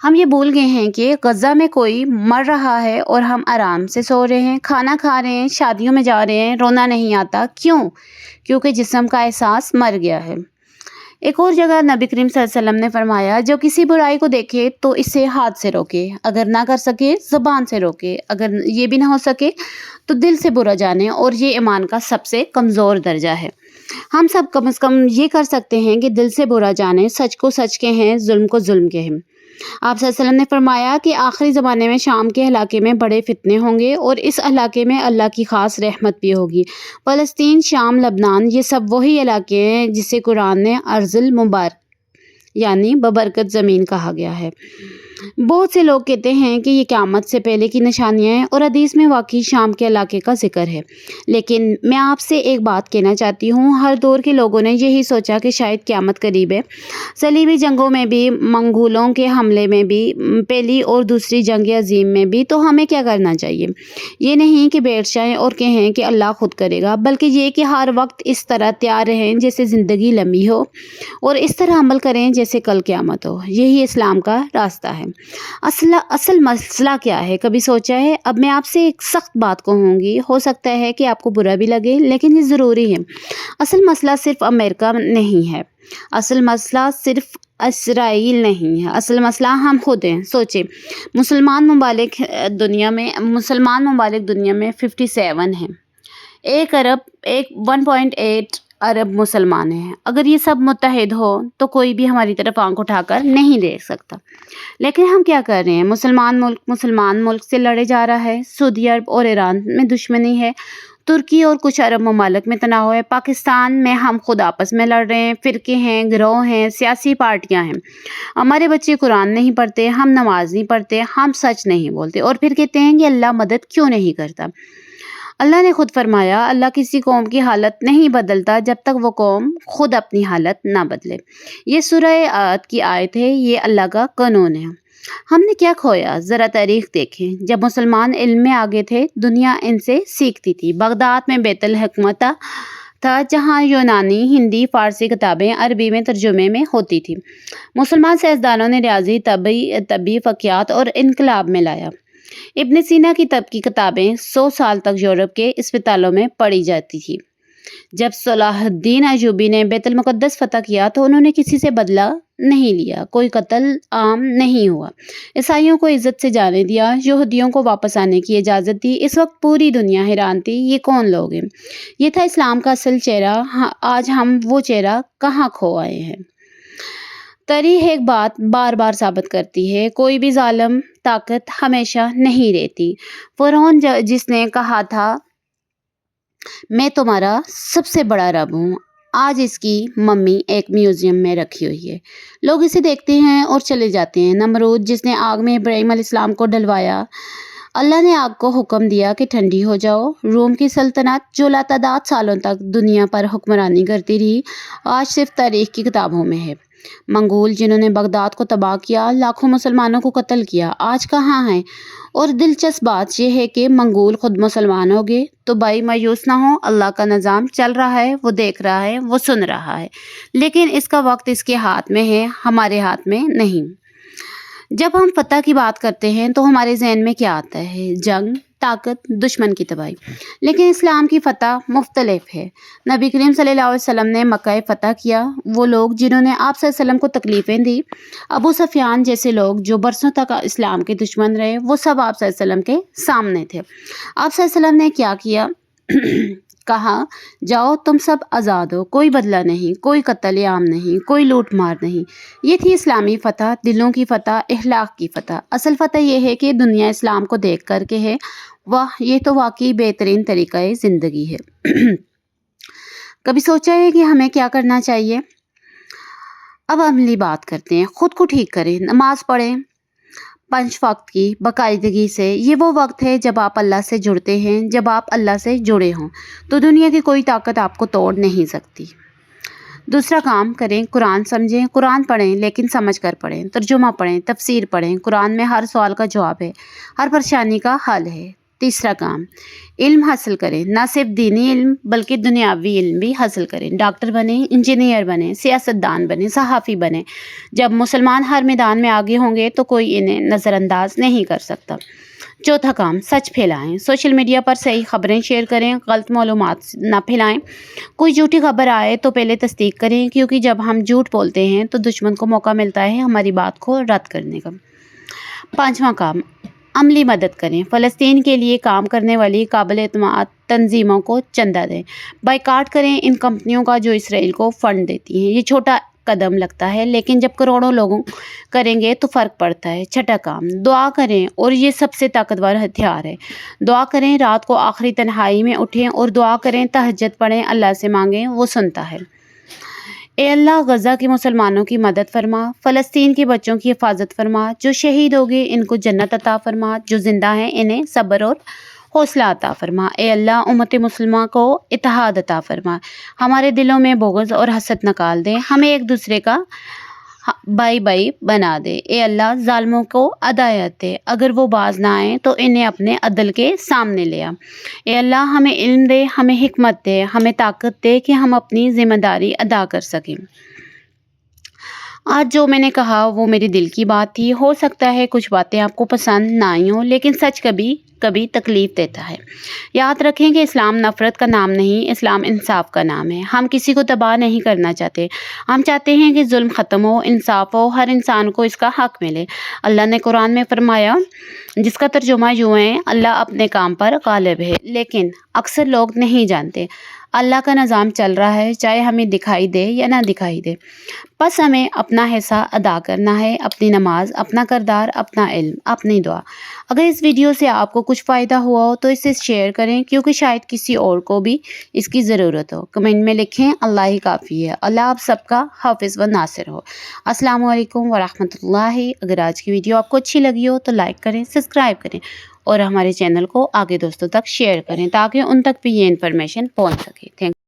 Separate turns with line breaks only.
ہم یہ بھول گئے ہیں کہ غزہ میں کوئی مر رہا ہے اور ہم آرام سے سو رہے ہیں، کھانا کھا رہے ہیں، شادیوں میں جا رہے ہیں، رونا نہیں آتا۔ کیوں؟ کیونکہ جسم کا احساس مر گیا ہے۔ ایک اور جگہ نبی کریم صلی اللہ علیہ وسلم نے فرمایا، جو کسی برائی کو دیکھے تو اسے ہاتھ سے روکے، اگر نہ کر سکے زبان سے روکے، اگر یہ بھی نہ ہو سکے تو دل سے برا جانے، اور یہ ایمان کا سب سے کمزور درجہ ہے۔ ہم سب کم از کم یہ کر سکتے ہیں کہ دل سے برا جانے، سچ کو سچ کہیں، ظلم کو ظلم کہیں۔ آپ صلی اللہ علیہ وسلم نے فرمایا کہ آخری زمانے میں شام کے علاقے میں بڑے فتنے ہوں گے، اور اس علاقے میں اللہ کی خاص رحمت بھی ہوگی۔ فلسطین، شام، لبنان، یہ سب وہی علاقے ہیں جسے قرآن نے ارض المبارک یعنی ببرکت زمین کہا گیا ہے۔ بہت سے لوگ کہتے ہیں کہ یہ قیامت سے پہلے کی نشانیاں ہیں، اور حدیث میں واقعی شام کے علاقے کا ذکر ہے۔ لیکن میں آپ سے ایک بات کہنا چاہتی ہوں، ہر دور کے لوگوں نے یہی سوچا کہ شاید قیامت قریب ہے۔ صلیبی جنگوں میں بھی، منگولوں کے حملے میں بھی، پہلی اور دوسری جنگ عظیم میں بھی۔ تو ہمیں کیا کرنا چاہیے؟ یہ نہیں کہ بیٹھ جائیں اور کہیں کہ اللہ خود کرے گا، بلکہ یہ کہ ہر وقت اس طرح تیار رہیں جیسے زندگی لمبی ہو، اور اس طرح عمل کریں جیسے کل قیامت ہو۔ یہی اسلام کا راستہ ہے۔ اصل مسئلہ کیا ہے؟ کبھی سوچا ہے؟ اب میں آپ سے ایک سخت بات کہوں گی، ہو سکتا ہے کہ آپ کو برا بھی لگے، لیکن یہ ضروری ہے۔ اصل مسئلہ صرف امریکہ نہیں ہے، اصل مسئلہ صرف اسرائیل نہیں ہے، اصل مسئلہ ہم خود ہیں۔ سوچیں، مسلمان ممالک دنیا میں 57 ہیں، 1.8 ارب مسلمان ہیں۔ اگر یہ سب متحد ہو تو کوئی بھی ہماری طرف آنکھ اٹھا کر نہیں دیکھ سکتا۔ لیکن ہم کیا کر رہے ہیں؟ مسلمان ملک سے لڑے جا رہا ہے، سعودی عرب اور ایران میں دشمنی ہے، ترکی اور کچھ عرب ممالک میں تناؤ ہے، پاکستان میں ہم خود آپس میں لڑ رہے ہیں، فرقے ہیں، گروہ ہیں، سیاسی پارٹیاں ہیں۔ ہمارے بچے قرآن نہیں پڑھتے، ہم نماز نہیں پڑھتے، ہم سچ نہیں بولتے، اور پھر کہتے ہیں کہ اللہ مدد کیوں نہیں کرتا۔ اللہ نے خود فرمایا، اللہ کسی قوم کی حالت نہیں بدلتا جب تک وہ قوم خود اپنی حالت نہ بدلے۔ یہ سورہ عہد کی آیت ہے، یہ اللہ کا قانون ہے۔ ہم نے کیا کھویا؟ ذرا تاریخ دیکھیں۔ جب مسلمان علم میں آگے تھے، دنیا ان سے سیکھتی تھی۔ بغداد میں بیت الحکمت تھا، جہاں یونانی، ہندی، فارسی کتابیں عربی میں ترجمے میں ہوتی تھیں۔ مسلمان سائنسدانوں نے ریاضی، طبی، فلکیات اور انقلاب میں لایا۔ ابن سینا کی طب کی کتابیں 100 سال تک یورپ کے اسپتالوں میں پڑھی جاتی تھی۔ جب صلاح الدین ایوبی نے بیت المقدس فتح کیا تو انہوں نے کسی سے بدلہ نہیں لیا، کوئی قتل عام نہیں ہوا، عیسائیوں کو عزت سے جانے دیا، یہودیوں کو واپس آنے کی اجازت دی۔ اس وقت پوری دنیا حیران تھی، یہ کون لوگ ہیں؟ یہ تھا اسلام کا اصل چہرہ۔ آج ہم وہ چہرہ کہاں کھو آئے ہیں؟ تاریخ ایک بات بار بار ثابت کرتی ہے، کوئی بھی ظالم طاقت ہمیشہ نہیں رہتی۔ فرعون جس نے کہا تھا میں تمہارا سب سے بڑا رب ہوں، آج اس کی ممی ایک میوزیم میں رکھی ہوئی ہے، لوگ اسے دیکھتے ہیں اور چلے جاتے ہیں۔ نمرود جس نے آگ میں ابراہیم علیہ السلام کو ڈلوایا، اللہ نے آگ کو حکم دیا کہ ٹھنڈی ہو جاؤ۔ روم کی سلطنت جو لاتعداد سالوں تک دنیا پر حکمرانی کرتی رہی، آج صرف تاریخ کی کتابوں میں ہے۔ منگول جنہوں نے بغداد کو تباہ کیا، لاکھوں مسلمانوں کو قتل کیا، آج کہاں ہیں؟ اور دلچسپ بات یہ ہے کہ منگول خود مسلمان ہو گئے۔ تو بھائی مایوس نہ ہو، اللہ کا نظام چل رہا ہے، وہ دیکھ رہا ہے، وہ سن رہا ہے، لیکن اس کا وقت اس کے ہاتھ میں ہے، ہمارے ہاتھ میں نہیں۔ جب ہم فتح کی بات کرتے ہیں تو ہمارے ذہن میں کیا آتا ہے؟ جنگ، طاقت، دشمن کی تباہی۔ لیکن اسلام کی فتح مختلف ہے۔ نبی کریم صلی اللہ علیہ وسلم نے مکہ فتح کیا۔ وہ لوگ جنہوں نے آپ صلی اللہ علیہ وسلم کو تکلیفیں دی، ابو سفیان جیسے لوگ جو برسوں تک اسلام کے دشمن رہے، وہ سب آپ صلی اللہ علیہ وسلم کے سامنے تھے۔ آپ صلی اللہ علیہ وسلم نے کیا کیا؟ کہا جاؤ تم سب آزاد ہو، کوئی بدلہ نہیں، کوئی قتل عام نہیں، کوئی لوٹ مار نہیں۔ یہ تھی اسلامی فتح، دلوں کی فتح، اخلاق کی فتح۔ اصل فتح یہ ہے کہ دنیا اسلام کو دیکھ کر کہے واہ، یہ تو واقعی بہترین طریقہ زندگی ہے۔ کبھی سوچا ہے کہ ہمیں کیا کرنا چاہیے؟ اب عملی بات کرتے ہیں۔ خود کو ٹھیک کریں، نماز پڑھیں 5 وقت کی باقاعدگی سے۔ یہ وہ وقت ہے جب آپ اللہ سے جڑتے ہیں۔ جب آپ اللہ سے جڑے ہوں تو دنیا کی کوئی طاقت آپ کو توڑ نہیں سکتی۔ دوسرا کام کریں، قرآن سمجھیں، قرآن پڑھیں، لیکن سمجھ کر پڑھیں، ترجمہ پڑھیں، تفسیر پڑھیں۔ قرآن میں ہر سوال کا جواب ہے، ہر پریشانی کا حل ہے۔ تیسرا کام، علم حاصل کریں، نہ صرف دینی علم بلکہ دنیاوی علم بھی حاصل کریں، ڈاکٹر بنیں، انجینئر بنیں، سیاستدان بنیں، صحافی بنیں۔ جب مسلمان ہر میدان میں آگے ہوں گے تو کوئی انہیں نظر انداز نہیں کر سکتا۔ چوتھا کام، سچ پھیلائیں، سوشل میڈیا پر صحیح خبریں شیئر کریں، غلط معلومات نہ پھیلائیں۔ کوئی جھوٹی خبر آئے تو پہلے تصدیق کریں، کیونکہ جب ہم جھوٹ بولتے ہیں تو دشمن کو موقع ملتا ہے ہماری بات کو رد کرنے کا۔ پانچواں کام، عملی مدد کریں، فلسطین کے لیے کام کرنے والی قابل اعتماد تنظیموں کو چندہ دیں، بائیکاٹ کریں ان کمپنیوں کا جو اسرائیل کو فنڈ دیتی ہیں۔ یہ چھوٹا قدم لگتا ہے لیکن جب کروڑوں لوگوں کریں گے تو فرق پڑتا ہے۔ چھٹا کام، دعا کریں، اور یہ سب سے طاقتور ہتھیار ہے۔ دعا کریں، رات کو آخری تنہائی میں اٹھیں اور دعا کریں، تہجد پڑھیں، اللہ سے مانگیں، وہ سنتا ہے۔ اے اللہ، غزہ کے مسلمانوں کی مدد فرما، فلسطین کے بچوں کی حفاظت فرما، جو شہید ہو گئے ان کو جنت عطا فرما، جو زندہ ہیں انہیں صبر اور حوصلہ عطا فرما۔ اے اللہ، امت مسلمہ کو اتحاد عطا فرما، ہمارے دلوں میں بغض اور حسد نکال دے، ہمیں ایک دوسرے کا بائی بائی بنا دے۔ اے اللہ، ظالموں کو ہدایت دے، اگر وہ باز نہ آئیں تو انہیں اپنے عدل کے سامنے لے آ۔ اے اللہ، ہمیں علم دے، ہمیں حکمت دے، ہمیں طاقت دے کہ ہم اپنی ذمہ داری ادا کر سکیں۔ آج جو میں نے کہا وہ میرے دل کی بات تھی۔ ہو سکتا ہے کچھ باتیں آپ کو پسند نہ آئی ہوں، لیکن سچ کبھی کبھی تکلیف دیتا ہے۔ یاد رکھیں کہ اسلام نفرت کا نام نہیں، اسلام انصاف کا نام ہے۔ ہم کسی کو تباہ نہیں کرنا چاہتے، ہم چاہتے ہیں کہ ظلم ختم ہو، انصاف ہو، ہر انسان کو اس کا حق ملے۔ اللہ نے قرآن میں فرمایا، جس کا ترجمہ یوں ہے، اللہ اپنے کام پر غالب ہے، لیکن اکثر لوگ نہیں جانتے اللہ کا نظام چل رہا ہے، چاہے ہمیں دکھائی دے یا نہ دکھائی دے۔ بس ہمیں اپنا حصہ ادا کرنا ہے، اپنی نماز، اپنا کردار، اپنا علم، اپنی دعا۔ اگر اس ویڈیو سے آپ کو کچھ فائدہ ہوا ہو تو اسے شیئر کریں، کیونکہ شاید کسی اور کو بھی اس کی ضرورت ہو۔ کمنٹ میں لکھیں، اللہ ہی کافی ہے۔ اللہ آپ سب کا حافظ و ناصر ہو۔ السلام علیکم ورحمۃ اللہ۔ اگر آج کی ویڈیو آپ کو اچھی لگی ہو تو لائک کریں، سبسکرائب کریں اور ہمارے چینل کو آگے دوستوں تک شیئر کریں تاکہ ان تک بھی یہ انفارمیشن پہنچ سکے۔ Thank you.